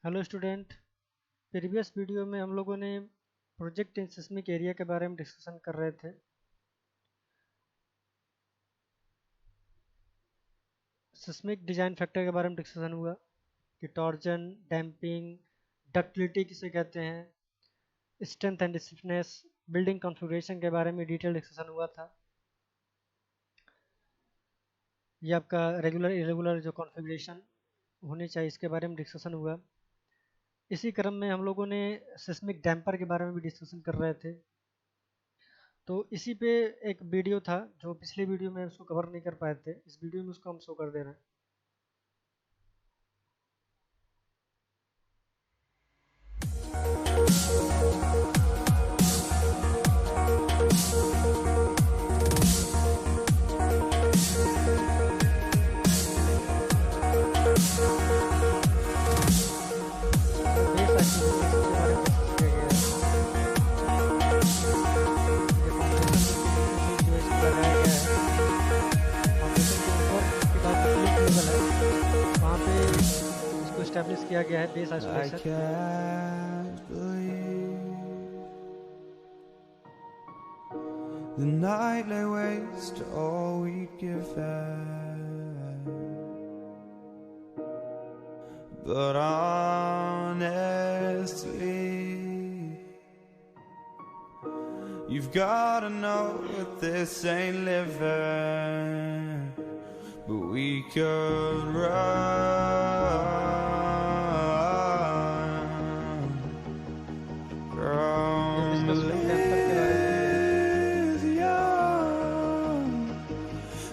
Hello student. Previous video में हम लोगों ने प्रोजेक्ट इन सिस्मिक एरिया के बारे में डिस्कशन कर रहे थे। सिस्मिक डिजाइन फैक्टर के बारे में डिस्कशन हुआ कि टॉर्जन, डैम्पिंग, डक्टिलिटी किसे कहते हैं, strength and stiffness, building configuration के बारे में डिटेल डिस्कशन हुआ था। ये आपका रेगुलर इरेगुलर जो कॉन्फ़िगरेशन होनी चाहिए इसके बारे में डिस्कशन हुआ। इसी क्रम में हम लोगों ने सिस्मिक डैम्पर के बारे में भी डिस्कशन कर रहे थे। तो इसी पे एक वीडियो था जो पिछले वीडियो में उसको कवर नहीं कर पाए थे, इस वीडियो में उसको हम शो कर दे रहे हैं। बेस एक्टिविटीज के बारे में डिस्कस किया गया है। ये फाउंडेशन जो इसको लगाया गया है, फाउंडेशन के ऊपर उसके बाद जो फ्लिंट लेवल है वहाँ पे इसको इस्टेब्लिश किया गया है base I isolation. can't believe the night lay waste to all we'd given. But honestly, you've gotta know that this ain't living. But we could run ये from डिस्कस हुआ damper के बारे में। Elysium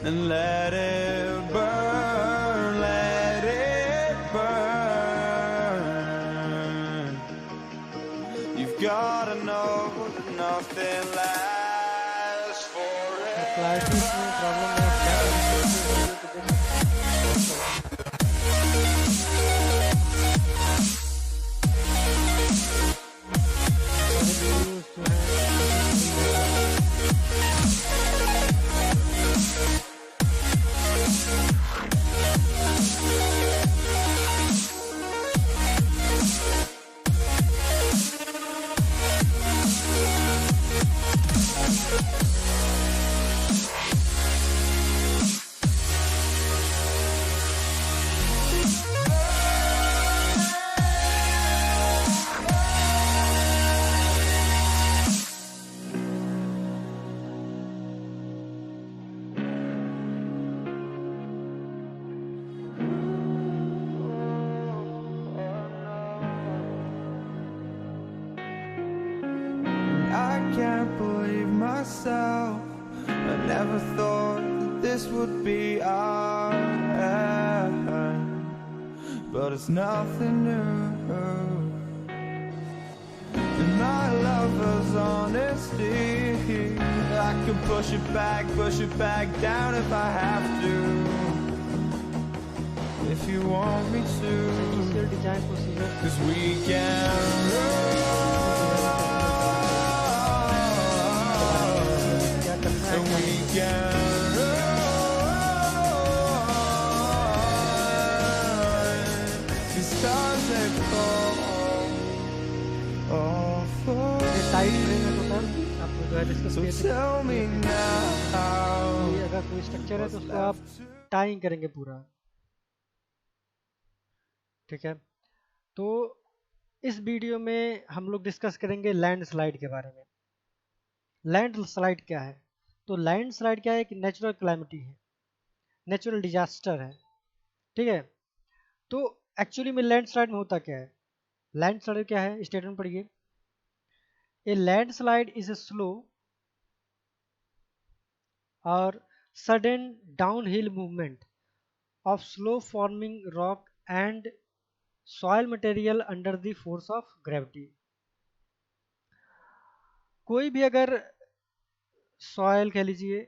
and let it burn, let it burn. You've gotta know that nothing lasts अगर clarity forever. में problem है, आप क्या करेंगे तो वीडियो को देख सारे वीडियोस जो हैं मिल जाएंगे। I can't believe myself. I never thought that this would be our end, but it's nothing new. And my lover's honesty, I can push it back down if I have to. If you want me to, initial design procedure 'cause we can run. क्या करना है, And क्या we नहीं। can run. These stars they fall ये tight frame है for total, आपने जो है डिस्कस So किए थे tell me कि now अगर कोई स्ट्रक्चर है तो what's उसको आप left to टाइंग करेंगे पूरा। ठीक है, तो इस वीडियो में हम लोग डिस्कस करेंगे लैंडस्लाइड के बारे में। लैंडस्लाइड क्या है? तो लैंडस्लाइड क्या है? एक नेचुरल क्लैमिटी है, नेचुरल डिजास्टर है। ठीक है, तो एक्चुअली में लैंडस्लाइड में होता क्या है? लैंडस्लाइड क्या है, स्टेटमेंट पढ़िए। ए लैंडस्लाइड इज ए स्लो और sudden downhill movement of slow forming rock and soil material under the force of gravity। कोई भी अगर सॉयल कह लीजिए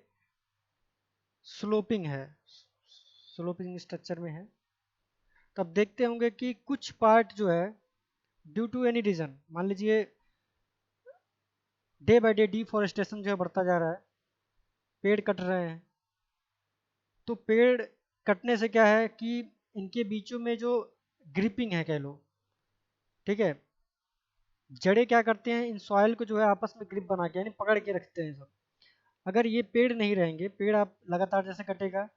स्लोपिंग है, स्लोपिंग स्ट्रक्चर में है, तो आप देखते होंगे कि कुछ पार्ट जो है ड्यू टू एनी रीजन, मान लीजिए डे बाय डे डिफॉरेस्टेशन जो है बढ़ता जा रहा है, पेड़ कट रहे हैं, तो पेड़ कटने से क्या है कि इनके बीचों में जो ग्रिपिंग है कह लो, ठीक है। जड़ें क्या करते हैं, इन सॉइल को जो है आपस में ग्रिप बना के यानी पकड़ के रखते हैं सब। अगर ये पेड़ नहीं रहेंगे, पेड़ आप लगातार जैसे कटेगा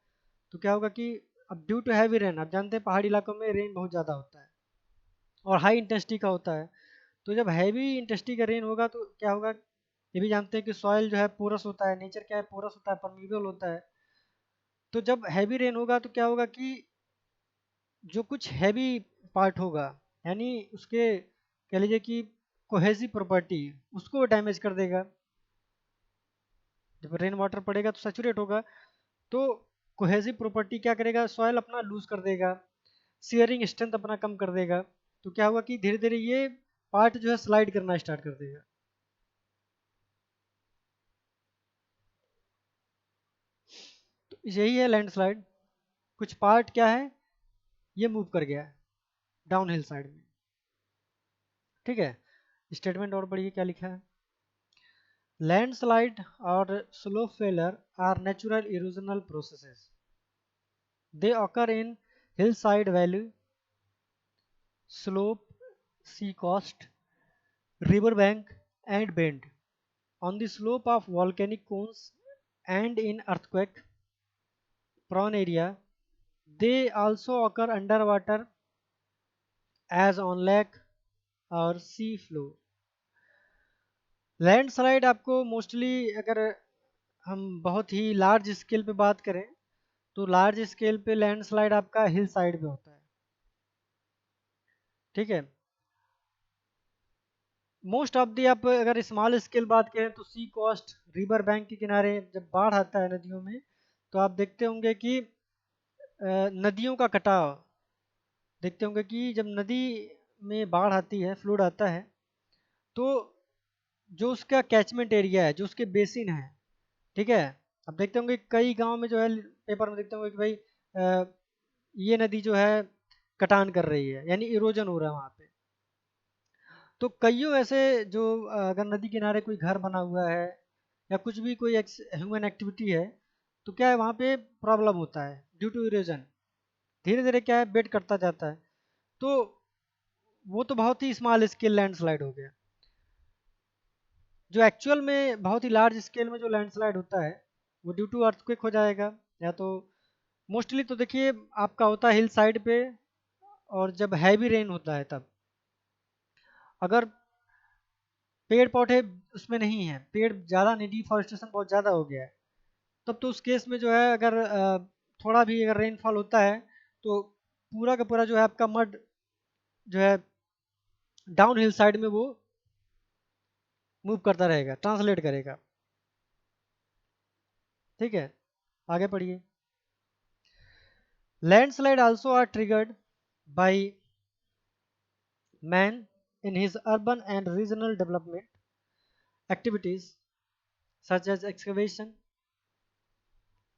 तो क्या होगा कि अब ड्यू टू हैवी रेन, आप जानते हैं पहाड़ी इलाकों में रेन बहुत ज़्यादा होता है और हाई इंटेंसिटी का होता है। तो जब हैवी इंटेंसिटी का रेन होगा तो क्या होगा, ये भी जानते हैं कि सॉइल जो है पोरस होता है, नेचर क्या है, पोरस होता है, परमीबल होता है। तो जब हैवी रेन होगा तो क्या होगा कि जो कुछ हैवी पार्ट होगा, यानी उसके कह लीजिए कि कोहेसिव प्रॉपर्टी, उसको डैमेज कर देगा। जब रेन वाटर पड़ेगा तो सैचुरेट होगा, तो कोहेसिव प्रॉपर्टी क्या करेगा, सॉइल अपना लूज कर देगा, सियरिंग स्ट्रेंथ अपना कम कर देगा। तो क्या होगा कि धीरे धीरे ये पार्ट जो है स्लाइड करना स्टार्ट कर देगा। तो यही है लैंडस्लाइड। कुछ पार्ट क्या है, ये मूव कर गया डाउन हिल साइड में। ठीक है, स्टेटमेंट और पढ़िए क्या लिखा है। लैंडस्लाइड और slope failure are natural erosional processes. They occur in hillside valley, slope, sea coast, river bank, and bend. On the slope of volcanic cones and in earthquake prone area, they also occur underwater as on lake और सी flow. Landslide आपको mostly, अगर हम बहुत ही large scale पे बात करें तो large scale पे लैंडस्लाइड आपका हिल साइड पे होता है। ठीक है, मोस्ट ऑफ दी, आप अगर स्मॉल स्केल बात करें तो सी कोस्ट, रिवर बैंक के किनारे जब बाढ़ आता है नदियों में, तो आप देखते होंगे कि नदियों का कटाव, देखते होंगे कि जब नदी में बाढ़ आती है, फ्लूड आता है, तो जो उसका कैचमेंट एरिया है, जो उसके बेसिन है, ठीक है, अब देखते होंगे कई गांव में जो है पेपर में देखते होंगे कि भाई ये नदी जो है कटान कर रही है, यानी इरोजन हो रहा है वहाँ पे। तो कईयों ऐसे जो अगर नदी किनारे कोई घर बना हुआ है या कुछ भी कोई ह्यूमन एक्टिविटी है, तो क्या है वहाँ पे प्रॉब्लम होता है ड्यू टू इरोजन। धीरे धीरे क्या है बेड करता जाता है। तो वो तो बहुत ही स्मॉल स्केल लैंडस्लाइड हो गया। जो एक्चुअल में बहुत ही लार्ज स्केल में जो लैंडस्लाइड होता है वो ड्यू टू अर्थक्वेक हो जाएगा, या तो मोस्टली तो देखिए आपका होता है हिल साइड पे, और जब हैवी रेन होता है तब। अगर पेड़ पौधे उसमें नहीं है, पेड़ ज़्यादा नहीं, डिफॉरेस्टेशन बहुत ज़्यादा हो गया है, तब तो उस केस में जो है अगर थोड़ा भी अगर रेनफॉल होता है तो पूरा का पूरा जो है आपका मड जो है डाउन हिल साइड में वो मूव करता रहेगा, ट्रांसलेट करेगा। ठीक है, आगे पढ़िए। Landslide also are triggered by man in his urban and regional development activities such as excavation,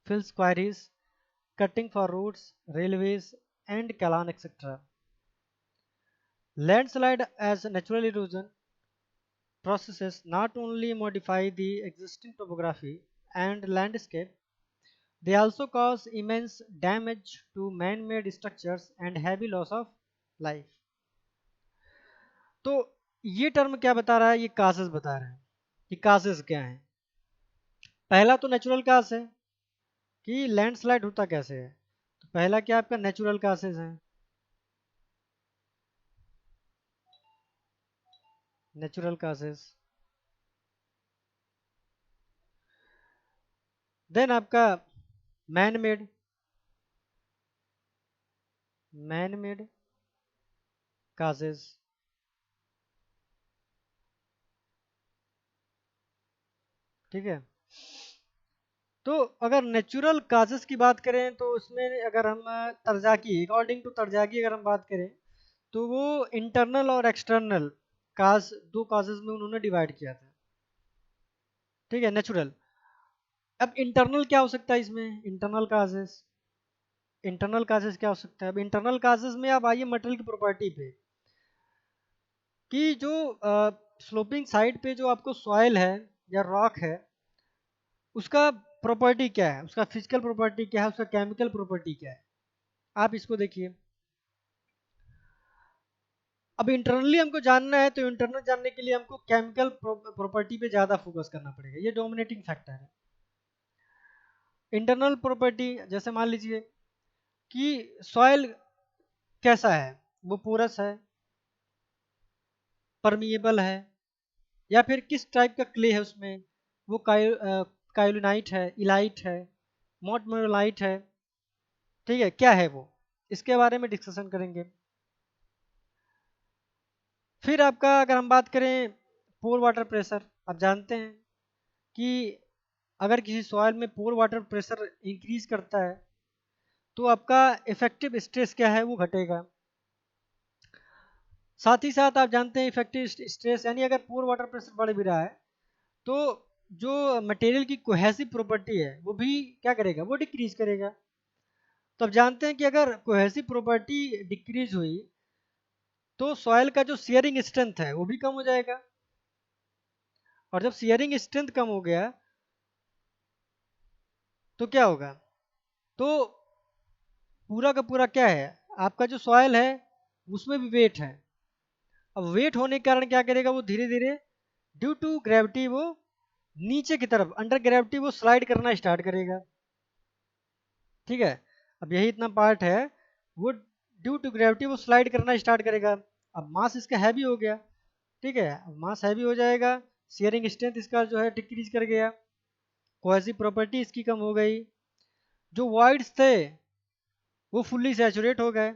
fills quarries, cutting for roads, railways, and kalan, etc. Landslide as natural erosion processes not only modify the existing topography and landscape, they also cause immense damage to man-made structures and heavy loss of life. तो ये term क्या बता रहा है, ये कासेस बता रहा है कि कासेस क्या हैं। पहला तो नेचुरल कास है कि लैंडस्लाइड होता कैसे है। तो पहला क्या आपका नेचुरल कासेस है, नेचुरल कासेस। देन आपका man made, man made causes. ठीक है, तो अगर नेचुरल काजेज की बात करें तो उसमें अगर हम तरजाकी, अकॉर्डिंग टू तरजाकी अगर हम बात करें तो वो इंटरनल और एक्सटर्नल काज, दो काजेज में उन्होंने डिवाइड किया था। ठीक है, नेचुरल। अब इंटरनल क्या हो सकता है इसमें, इंटरनल काजेज, इंटरनल काजेज क्या हो सकता है। अब इंटरनल काजेज में आप आइए मटेरियल की प्रॉपर्टी पे, कि जो स्लोपिंग साइड पे जो आपको सॉइल है या रॉक है, उसका प्रॉपर्टी क्या है, उसका फिजिकल प्रॉपर्टी क्या है, उसका केमिकल प्रॉपर्टी क्या है। आप इसको देखिए, अब इंटरनली हमको जानना है, तो इंटरनल जानने के लिए हमको केमिकल प्रॉपर्टी पे ज़्यादा फोकस करना पड़ेगा, ये डोमिनेटिंग फैक्टर है। इंटरनल प्रॉपर्टी जैसे मान लीजिए कि सॉइल कैसा है, वो पोरस है, परमिएबल है, या फिर किस टाइप का क्ले है उसमें, वो कायोलिनाइट है, इलाइट है, मोटमोलाइट है, ठीक है, क्या है वो, इसके बारे में डिस्कशन करेंगे। फिर आपका अगर हम बात करें पोर वाटर प्रेशर, आप जानते हैं कि अगर किसी सॉइल में पोर वाटर प्रेशर इंक्रीज करता है तो आपका इफेक्टिव स्ट्रेस क्या है, वो घटेगा। साथ ही साथ आप जानते हैं इफेक्टिव स्ट्रेस यानी अगर पोर वाटर प्रेशर बढ़ भी रहा है तो जो मटेरियल की कोहेसिव प्रॉपर्टी है वो भी क्या करेगा, वो डिक्रीज करेगा। तो आप जानते हैं कि अगर कोहेसिव प्रॉपर्टी डिक्रीज हुई तो सॉइल का जो शेयरिंग स्ट्रेंथ है वो भी कम हो जाएगा, और जब शेयरिंग स्ट्रेंथ कम हो गया तो क्या होगा, तो पूरा का पूरा क्या है, आपका जो सॉइल है उसमें भी वेट है। अब वेट होने के कारण क्या करेगा, वो धीरे धीरे ड्यू टू ग्रेविटी वो नीचे की तरफ अंडर ग्रेविटी वो स्लाइड करना स्टार्ट करेगा। ठीक है, अब यही इतना पार्ट है, वो ड्यू टू ग्रेविटी वो स्लाइड करना स्टार्ट करेगा। अब मास इसका हैवी हो गया, ठीक है, अब मास हैवी हो जाएगा, शेयरिंग स्ट्रेंथ इसका जो है डिक्रीज कर गया, कोहेसिव प्रॉपर्टी इसकी कम हो गई, जो वॉइड्स थे वो फुल्ली सैचुरेट हो गए।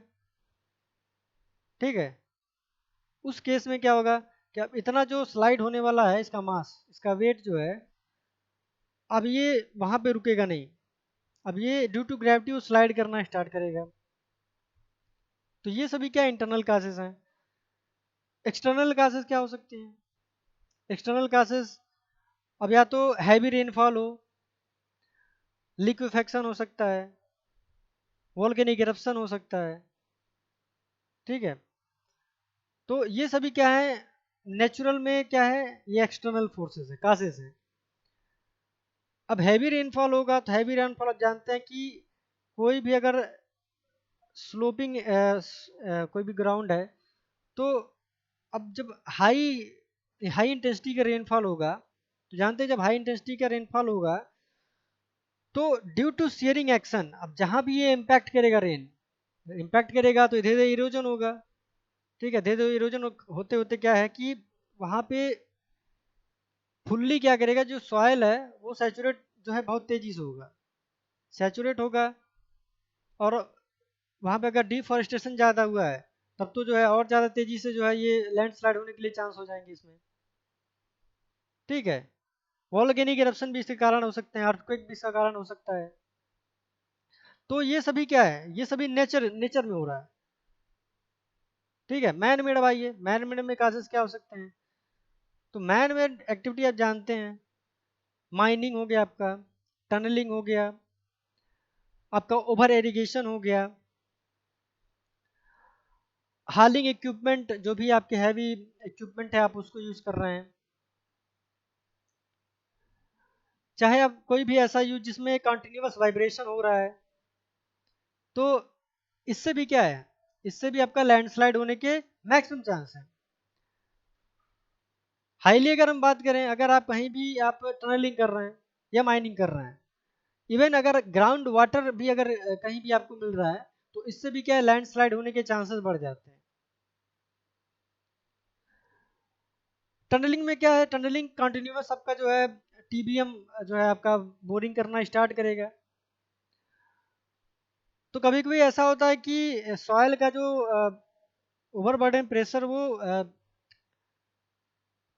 ठीक है, उस केस में क्या होगा कि अब इतना जो स्लाइड होने वाला है इसका मास, इसका वेट जो है, अब ये वहां पे रुकेगा नहीं, अब ये ड्यू टू ग्रेविटी वो स्लाइड करना स्टार्ट करेगा। तो ये सभी क्या इंटरनल काजेस हैं। एक्सटर्नल काजेस क्या हो सकती हैं, एक्सटर्नल काजेस अब या तो हैवी रेनफॉल हो, लिक्विफेक्शन हो सकता है, वोल्केनिक इरप्शन हो सकता है। ठीक है, तो ये सभी क्या है, नेचुरल में क्या है, ये एक्सटर्नल फोर्सेस है, काजेस है। अब हैवी रेनफॉल होगा तो हैवी रेनफॉल आप जानते हैं कि कोई भी अगर स्लोपिंग कोई भी ग्राउंड है तो अब जब हाई हाई इंटेंसिटी का रेनफॉल होगा, तो जानते हैं जब हाई इंटेंसिटी का रेनफॉल होगा तो ड्यू टू शेयरिंग एक्शन, अब जहां भी ये इम्पैक्ट करेगा रेन, इम्पैक्ट करेगा तो धीरे धीरे इरोजन होगा। ठीक है, धीरे धीरे इरोजन होते होते क्या है कि वहां पे फुल्ली क्या करेगा, जो सॉइल है वो सैचुरेट जो है बहुत तेजी से होगा, सैचुरेट होगा, और वहां पे अगर डिफॉरेस्टेशन ज़्यादा हुआ है तब तो जो है और ज़्यादा तेजी से जो है ये लैंडस्लाइड होने के लिए चांस हो जाएंगे इसमें। ठीक है, वॉल्केनिक इरप्शन भी इसके कारण हो सकते हैं, अर्थक्वेक भी इसका कारण हो सकता है। तो ये सभी क्या है, ये सभी नेचर नेचर में हो रहा है। ठीक है, मैन मेड, आइए मैन मेड में काजेस क्या हो सकते हैं। तो मैन मेड एक्टिविटी आप जानते हैं, माइनिंग हो गया आपका, टनलिंग हो गया आपका, ओवर एरिगेशन हो गया, हालिंग इक्विपमेंट, जो भी आपके हैवी इक्विपमेंट है आप उसको यूज कर रहे हैं, चाहे आप कोई भी ऐसा यूज जिसमें कंटिन्यूअस वाइब्रेशन हो रहा है, तो इससे भी क्या है, इससे भी आपका लैंडस्लाइड होने के मैक्सिमम चांस है। हाईली अगर हम बात करें, अगर आप कहीं भी आप टनलिंग कर रहे हैं या माइनिंग कर रहे हैं, इवन अगर ग्राउंड वाटर भी अगर कहीं भी आपको मिल रहा है तो इससे भी क्या है, लैंडस्लाइड होने के चांसेस बढ़ जाते हैं। टनलिंग में क्या है, टनलिंग कंटिन्यूअस आपका जो है टीबीएम जो है आपका बोरिंग करना स्टार्ट करेगा। तो कभी कभी ऐसा होता है कि सॉइल का जो ओवरबर्डन प्रेशर वो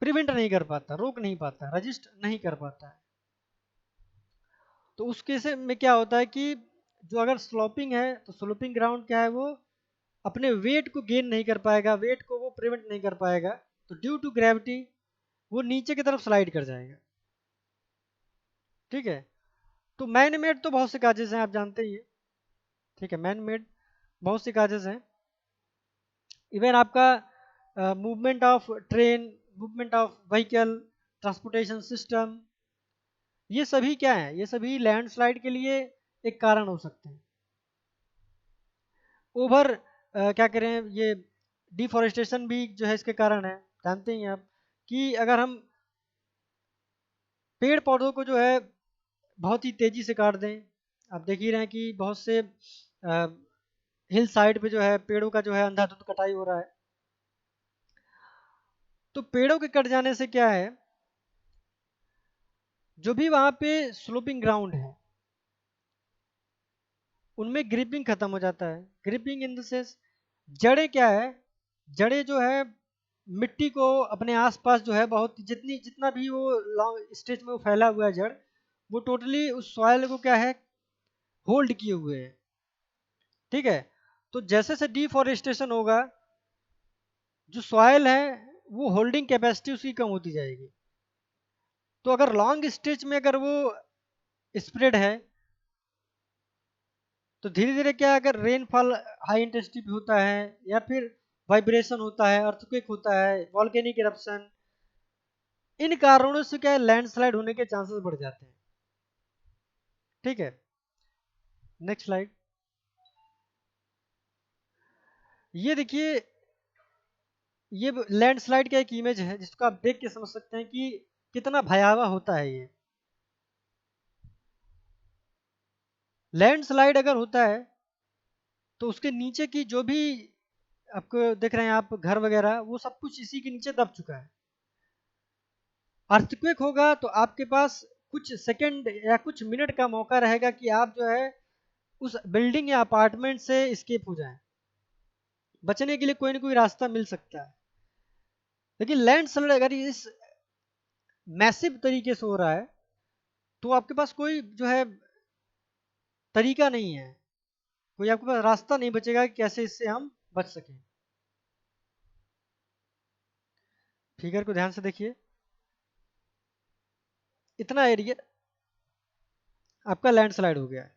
प्रिवेंट नहीं कर पाता, रोक नहीं पाता, रजिस्ट नहीं कर पाता है। तो उस केस में क्या होता है कि जो अगर स्लोपिंग है तो स्लोपिंग ग्राउंड क्या है, वो अपने वेट को गेन नहीं कर पाएगा, वेट को वो प्रिवेंट नहीं कर पाएगा, तो ड्यू टू ग्रेविटी वो नीचे की तरफ स्लाइड कर जाएगा। ठीक है, तो मैन मेड तो बहुत से काजेज हैं, आप जानते ही हैं। ठीक है, मैन मेड बहुत से काजेज हैं, इवन आपका movement of train, movement of vehicle, transportation system, ये सभी क्या है, ये सभी लैंडस्लाइड के लिए एक कारण हो सकते हैं। ओवर क्या करें, ये डिफॉरेस्टेशन भी जो है इसके कारण है। जानते ही हैं आप कि अगर हम पेड़ पौधों को जो है बहुत ही तेज़ी से काट दें, आप देख ही रहे हैं कि बहुत से हिल साइड पे जो है पेड़ों का जो है अंधाधुंध कटाई हो रहा है। तो पेड़ों के कट जाने से क्या है, जो भी वहाँ पे स्लोपिंग ग्राउंड है उनमें ग्रिपिंग खत्म हो जाता है। ग्रिपिंग इन द सेंस जड़ें क्या है, जड़ें जो है मिट्टी को अपने आसपास जो है बहुत जितना भी वो लॉन्ग स्टेज में वो फैला हुआ है जड़, वो टोटली उस सॉइल को क्या है होल्ड किए हुए है। ठीक है, तो जैसे से डिफॉरेस्टेशन होगा जो सॉइल है वो होल्डिंग कैपेसिटी उसकी कम होती जाएगी। तो अगर लॉन्ग स्टेज में अगर वो स्प्रेड है तो धीरे धीरे क्या है, अगर रेनफॉल हाई इंटेंसिटी पे होता है या फिर वाइब्रेशन होता है, अर्थक्वेक होता है, वॉल्केनिक इरप्शन, इन कारणों से क्या है लैंडस्लाइड होने के चांसेस बढ़ जाते हैं। ठीक है, नेक्स्ट स्लाइड। ये देखिए, ये लैंडस्लाइड का एक इमेज है जिसको आप देख के समझ सकते हैं कि कितना भयावह होता है ये। लैंडस्लाइड अगर होता है तो उसके नीचे की जो भी आपको देख रहे हैं आप घर वगैरह, वो सब कुछ इसी के नीचे दब चुका है। अर्थक्वेक होगा तो आपके पास कुछ सेकंड या कुछ मिनट का मौका रहेगा कि आप जो है उस बिल्डिंग या अपार्टमेंट से एस्केप हो जाएं। बचने के लिए कोई ना कोई रास्ता मिल सकता है। लेकिन लैंडस्लाइड अगर इस मैसिव तरीके से हो रहा है तो आपके पास कोई जो है तरीका नहीं है, कोई आपके पास रास्ता नहीं बचेगा कि कैसे इससे हम बच सकें। फिगर को ध्यान से देखिए, इतना एरिया आपका लैंडस्लाइड हो गया है।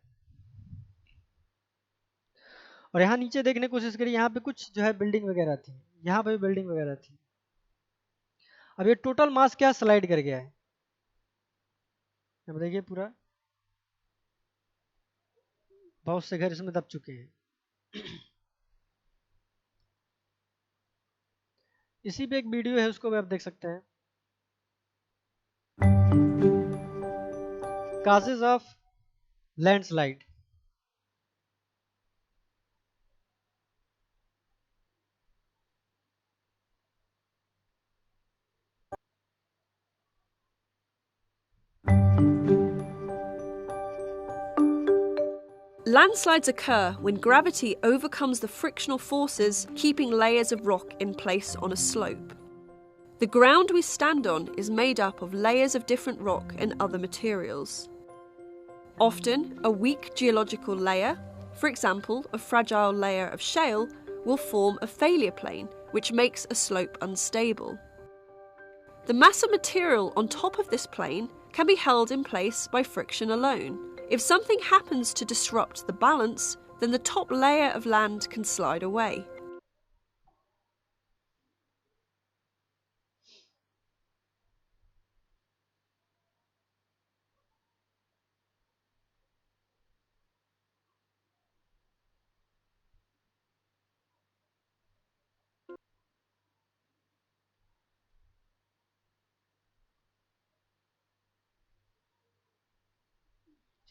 और यहाँ नीचे देखने की कोशिश करिए, यहाँ पे कुछ जो है बिल्डिंग वगैरह थी, यहाँ पे भी बिल्डिंग वगैरह थी। अब ये टोटल मास क्या स्लाइड कर गया है, अब देखिए पूरा बहुत से घर इसमें दब चुके हैं। इसी पे एक वीडियो है, उसको भी आप देख सकते हैं। Causes of landslide. Landslides occur when gravity overcomes the frictional forces keeping layers of rock in place on a slope. The ground we stand on is made up of layers of different rock and other materials. Often, a weak geological layer, for example a fragile layer of shale, will form a failure plane, which makes a slope unstable. The mass of material on top of this plane can be held in place by friction alone. If something happens to disrupt the balance, then the top layer of land can slide away.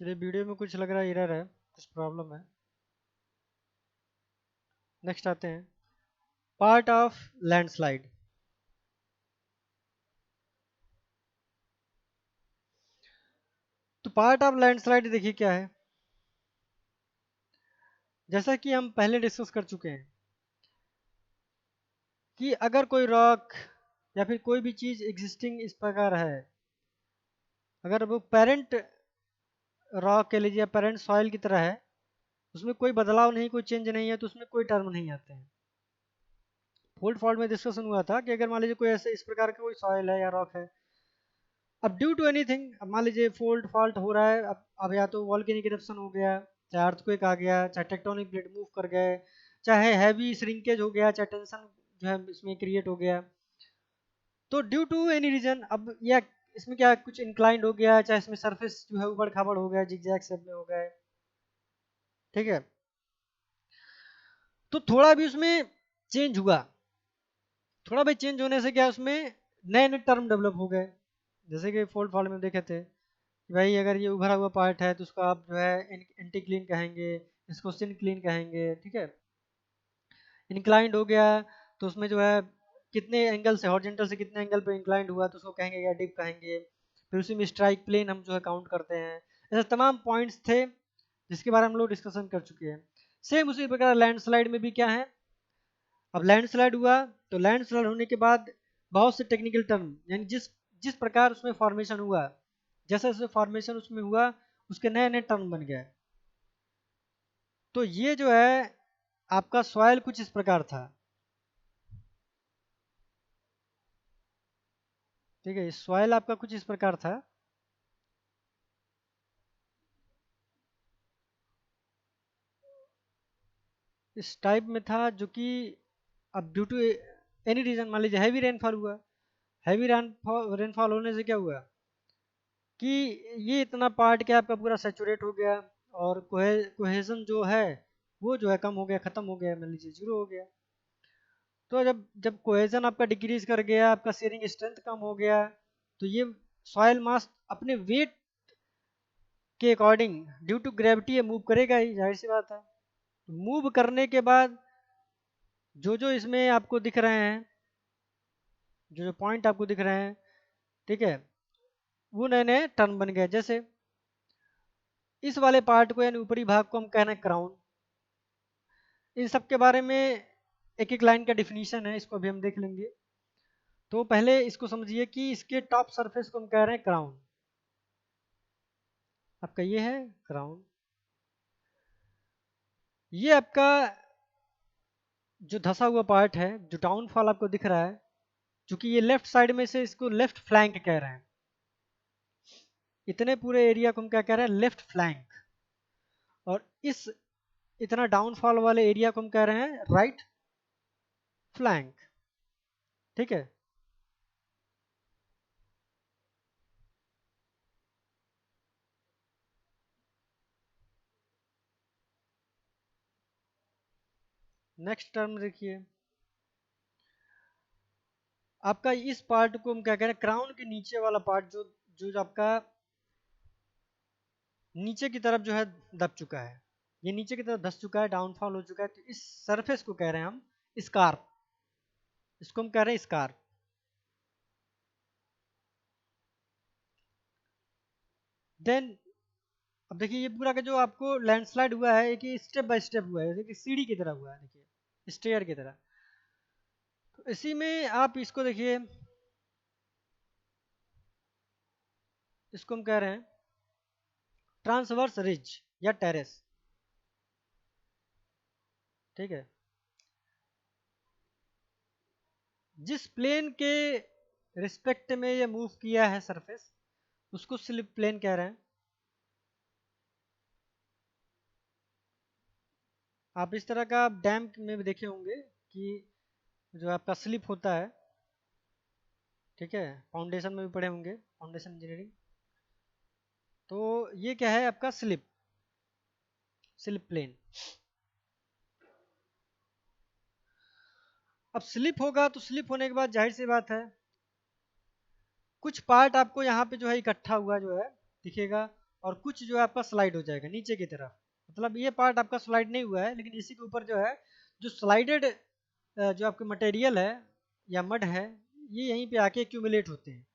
चलिए, video में कुछ लग रहा है error है, कुछ problem है। Next आते हैं, पार्ट ऑफ लैंडस्लाइड। तो पार्ट ऑफ लैंडस्लाइड देखिए क्या है। जैसा कि हम पहले डिस्कस कर चुके हैं कि अगर कोई रॉक या फिर कोई भी चीज़ एग्जिस्टिंग इस प्रकार है, अगर वो पेरेंट रॉक कह लीजिए, पेरेंट सॉइल की तरह है, उसमें कोई बदलाव नहीं, कोई चेंज नहीं है, तो उसमें कोई टर्म नहीं आते हैं। फोल्ड फॉल्ट में डिस्कशन हुआ था कि अगर मान लीजिए कोई ऐसे इस प्रकार का कोई सॉइल है या रॉक है, अब ड्यू टू एनीथिंग, अब मान लीजिए फोल्ड फॉल्ट हो रहा है, अब या तो वॉल्केनिक इरप्शन हो गया, चाहे अर्थक्वेक आ गया, चाहे टेक्टोनिक प्लेट मूव कर गए, चाहे हैवी श्रिंकेज हो गया, चाहे टेंशन जो है इसमें क्रिएट हो गया, तो ड्यू टू एनी रीजन, अब या इसमें क्या कुछ इंक्लाइंड हो गया, चाहे इसमें सरफेस जो है उबड़ खाबड़ हो गया, जिगजैग शेप में हो गए, ठीक है, तो थोड़ा भी उसमें चेंज हुआ, थोड़ा भाई चेंज होने से क्या उसमें नए नए टर्म डेवलप हो गए। जैसे कि फोल्ड फॉल में देखे थे कि भाई अगर ये उभरा हुआ पार्ट है तो उसको आप जो है एंटी क्लीन कहेंगे, इसको सिन क्लीन कहेंगे, ठीक है। इंक्लाइंड हो गया तो उसमें जो है कितने एंगल से, हॉरिजॉन्टल से कितने एंगल पे इंक्लाइंड हुआ तो उसको कहेंगे या डिप कहेंगे। फिर उसी में स्ट्राइक प्लेन हम जो है काउंट करते हैं। ऐसे तमाम पॉइंट्स थे जिसके बारे में हम लोग डिस्कशन कर चुके हैं। सेम उसी प्रकार लैंडस्लाइड में भी क्या है, अब लैंडस्लाइड हुआ तो लैंडस्लाइड होने के बाद बहुत से टेक्निकल टर्म, यानी जिस जिस प्रकार उसमें फॉर्मेशन हुआ, जैसे जैसे फॉर्मेशन उसमें हुआ उसके नए नए टर्म बन गए। तो ये जो है आपका सॉइल कुछ इस प्रकार था, ठीक है। सॉइल आपका कुछ इस प्रकार था। इस टाइप में था जो कि अब ड्यू टू एनी रीजन, मान लीजिए हैवी रेनफॉल हुआ, हैवी रेनफॉल होने से क्या हुआ कि ये इतना पार्ट क्या आपका पूरा सेचुरेट हो गया और कोहेजन जो है वो जो है कम हो गया, खत्म हो गया, मान लीजिए जीरो हो गया। तो जब जब कोहेजन आपका डिक्रीज कर गया, आपका शेयरिंग स्ट्रेंथ कम हो गया, तो ये सॉइल मास अपने वेट के अकॉर्डिंग ड्यू टू ग्रेविटी ये मूव करेगा ही, जाहिर सी बात है। मूव करने के बाद जो जो इसमें आपको दिख रहे हैं, जो जो पॉइंट आपको दिख रहे हैं, ठीक है, वो नए नए टर्म बन गए। जैसे इस वाले पार्ट को यानी ऊपरी भाग को हम कह रहे हैं क्राउन। इन सब के बारे में एक एक लाइन का डिफिनीशन है, इसको अभी हम देख लेंगे। तो पहले इसको समझिए कि इसके टॉप सरफेस को हम कह रहे हैं क्राउन। आपका ये है क्राउन। ये आपका जो धसा हुआ पार्ट है, जो डाउनफॉल आपको दिख रहा है, क्योंकि ये लेफ्ट साइड में से इसको लेफ्ट फ्लैंक कह रहे हैं। इतने पूरे एरिया को हम क्या कह रहे हैं, लेफ्ट फ्लैंक। और इस इतना डाउनफॉल वाले एरिया को हम कह रहे हैं राइट फ्लैंक, ठीक है। नेक्स्ट टर्म देखिए, आपका इस पार्ट को हम क्या कह रहे हैं, क्राउन के नीचे वाला पार्ट जो जो आपका नीचे की तरफ जो है दब चुका है, ये नीचे की तरफ धस चुका है, डाउनफॉल हो चुका है, तो इस सरफेस को कह रहे हैं हम स्कार्प। इसको हम कह रहे हैं स्कार्प। देन अब देखिए ये पूरा का जो आपको लैंडस्लाइड हुआ है, एक स्टेप बाय स्टेप हुआ है, जैसे कि सीढ़ी की तरह हुआ है, देखिए स्टेयर की तरह। तो इसी में आप इसको देखिए, इसको हम कह रहे हैं ट्रांसवर्स रिज या टेरेस, ठीक है। जिस प्लेन के रिस्पेक्ट में ये मूव किया है सरफेस, उसको स्लिप प्लेन कह रहे हैं। आप इस तरह का डैम में भी देखे होंगे कि जो आपका स्लिप होता है, ठीक है, फाउंडेशन में भी पढ़े होंगे, फाउंडेशन इंजीनियरिंग। तो ये क्या है आपका स्लिप, स्लिप प्लेन। अब स्लिप होगा तो स्लिप होने के बाद जाहिर सी बात है कुछ पार्ट आपको यहाँ पे जो है इकट्ठा हुआ जो है दिखेगा, और कुछ जो है आपका स्लाइड हो जाएगा नीचे की तरफ। मतलब ये पार्ट आपका स्लाइड नहीं हुआ है, लेकिन इसी के ऊपर जो है जो स्लाइडेड जो आपके मटेरियल है या मड है, ये यहीं पे आके एक्यूमुलेट होते हैं।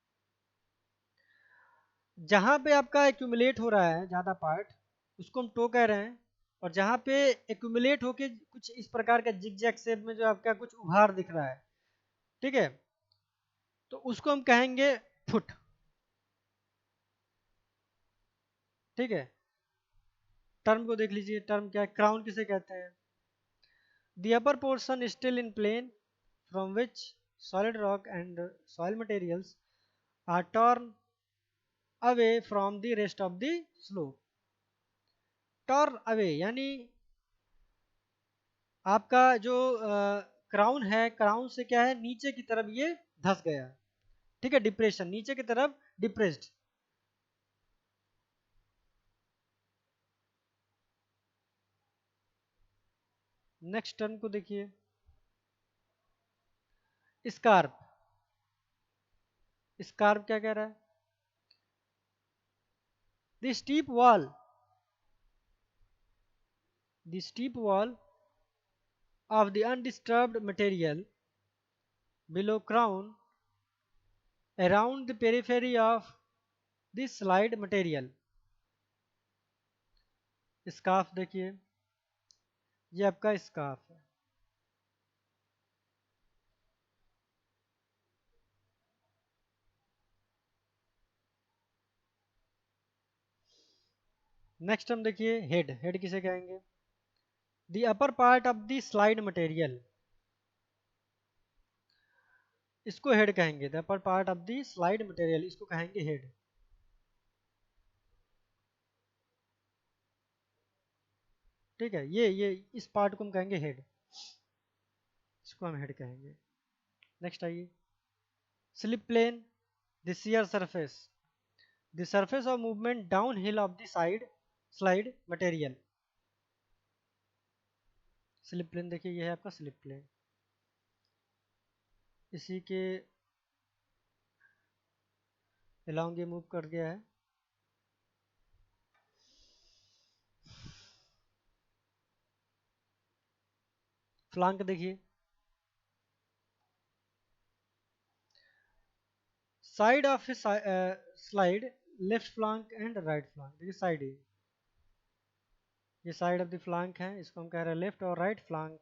जहाँ पे आपका एक्यूमुलेट हो रहा है ज़्यादा पार्ट, उसको हम टो कह रहे हैं। और जहाँ पे एक्यूमुलेट होके कुछ इस प्रकार का जिगजैग शेप में जो आपका कुछ उभार दिख रहा है, ठीक है, तो उसको हम कहेंगे फुट, ठीक है। टर्म को देख लीजिए, टर्म क्या है, क्राउन किसे कहते हैं। The upper portion is still in plane from which solid rock and soil materials are torn away from the rest of the slope. Torn away यानी आपका जो क्राउन है, क्राउन से क्या है नीचे की तरफ ये धस गया, ठीक है, डिप्रेशन नीचे की तरफ डिप्रेस्ड। नेक्स्ट टर्म को देखिए, स्कार्प, स्कार्प क्या कह रहा है? The steep wall, the steep wall of the undisturbed material below crown around the periphery of the slide material. Scarf देखिए, ये आपका स्कार्फ है। नेक्स्ट हम देखिए हेड, हेड किसे कहेंगे? The upper part of the slide material, इसको head कहेंगे। The upper part of the slide material, इसको कहेंगे हेड। ठीक है, ये इस पार्ट को हम कहेंगे हेड, इसको हम हेड कहेंगे। नेक्स्ट आइए, slip plane, the shear surface, the surface of movement down hill of the side slide material. Slip plane देखिए, ये है आपका स्लिप प्लेन, इसी के अलॉन्ग ये मूव कर गया है। फ्लांक देखिए, side of slide, left flank and right flank. देखिए साइड है, ये साइड ऑफ द फ्लांक है, इसको हम कह रहे हैं लेफ्ट और राइट फ्लांक।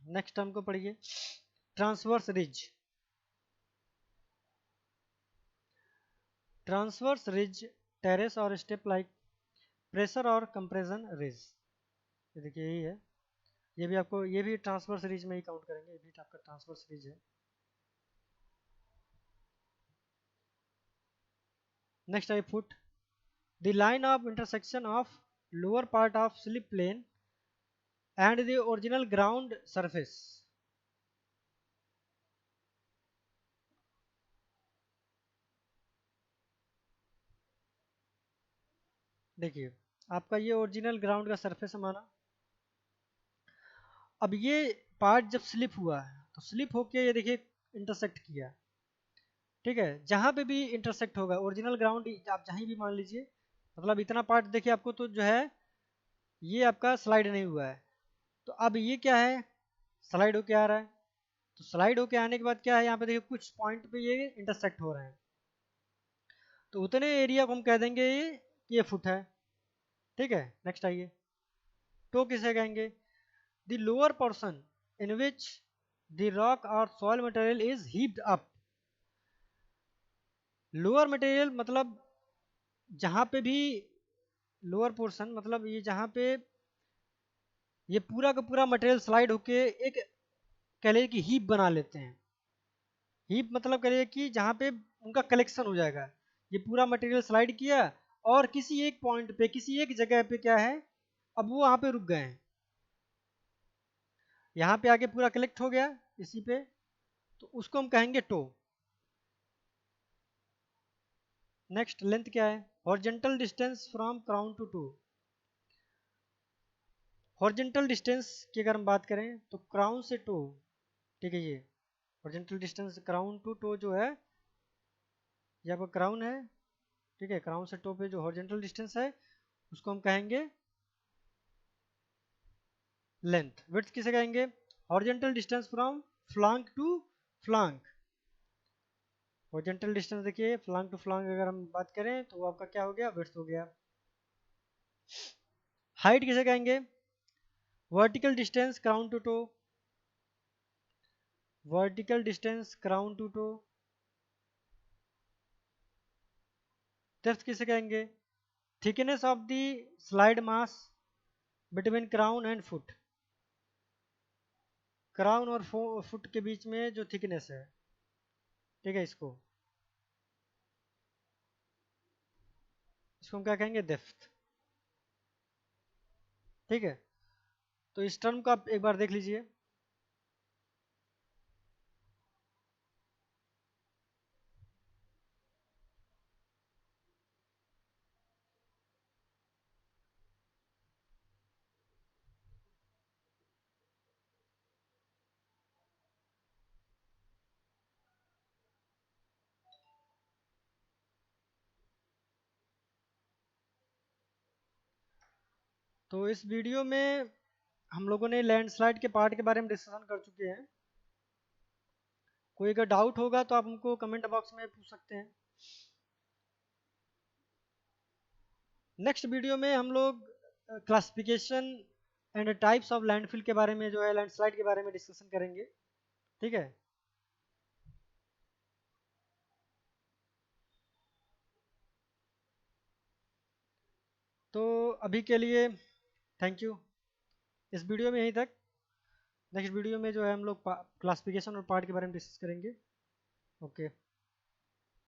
नेक्स्ट हमको पढ़िए transverse ridge, transverse ridge terrace और स्टेप लाइक प्रेशर और कंप्रेशन रिज। ये देखिए यही है, ये भी आपको, ये भी ट्रांसवर्स रिज में ही काउंट करेंगे, ये भी आपका ट्रांसवर्स रिज है। Next I foot, the line of intersection of lower part of slip plane and the original ground surface. देखिए आपका ये ओरिजिनल ग्राउंड का सरफेस है माना। अब ये पार्ट जब स्लिप हुआ है तो स्लिप होके ये देखिए इंटरसेक्ट किया। ठीक है, जहां पे भी इंटरसेक्ट होगा ओरिजिनल ग्राउंड, आप जहीं भी मान लीजिए, मतलब इतना पार्ट देखिए आपको तो जो है ये आपका स्लाइड नहीं हुआ है, तो अब ये क्या है, स्लाइड होके आ रहा है। तो स्लाइड होके आने के बाद क्या है, यहाँ पे देखिए कुछ पॉइंट पे ये इंटरसेक्ट हो रहे हैं, तो उतने एरिया को हम कह देंगे ये फुट है। ठीक है, नेक्स्ट आइए, टो किसे कहेंगे? The lower portion in which the rock और soil material is heaped up. Lower material मतलब जहां पे भी, लोअर पोर्शन मतलब ये जहां पे ये पूरा का पूरा मटेरियल स्लाइड होके एक कह लीजिए कि हीप बना लेते हैं। हीप मतलब कह लीजिए कि जहां पे उनका कलेक्शन हो जाएगा, ये पूरा मटेरियल स्लाइड किया और किसी एक पॉइंट पे, किसी एक जगह पे क्या है, अब वो वहां पे रुक गए हैं, यहाँ पे आके पूरा कलेक्ट हो गया इसी पे, तो उसको हम कहेंगे टो। नेक्स्ट लेंथ क्या है? Horizontal distance from crown to toe. Horizontal distance की अगर हम बात करें तो क्राउन से टो, ठीक है, ये horizontal distance crown to toe जो है, ये आपका क्राउन है। ठीक है, क्राउन से टो पे जो हॉरिजॉन्टल डिस्टेंस है उसको हम कहेंगे लेंथ। विड्थ किसे कहेंगे? Horizontal distance from flank to flank. Horizontal distance देखिए फ्लांक टू फ्लांक अगर हम बात करें तो वो आपका क्या हो गया, विड्थ हो गया। हाइट किसे कहेंगे? Vertical distance crown to toe, vertical distance crown to toe. Depth किसे कहेंगे? Thickness of the slide mass between crown and foot, crown और फुट के बीच में जो थिकनेस है, ठीक है, इसको। इसको हम क्या कहेंगे, डेप्थ। ठीक है, तो इस टर्म को आप एक बार देख लीजिए। तो इस वीडियो में हम लोगों ने लैंडस्लाइड के पार्ट के बारे में डिस्कशन कर चुके हैं। कोई अगर डाउट होगा तो आप हमको कमेंट बॉक्स में पूछ सकते हैं। नेक्स्ट वीडियो में हम लोग classification and types of landfill के बारे में जो है लैंडस्लाइड के बारे में डिस्कशन करेंगे। ठीक है, तो अभी के लिए थैंक यू। इस वीडियो में यहीं तक। नेक्स्ट वीडियो में जो है हम लोग क्लासिफिकेशन और पार्ट के बारे में डिस्कस करेंगे। ओके।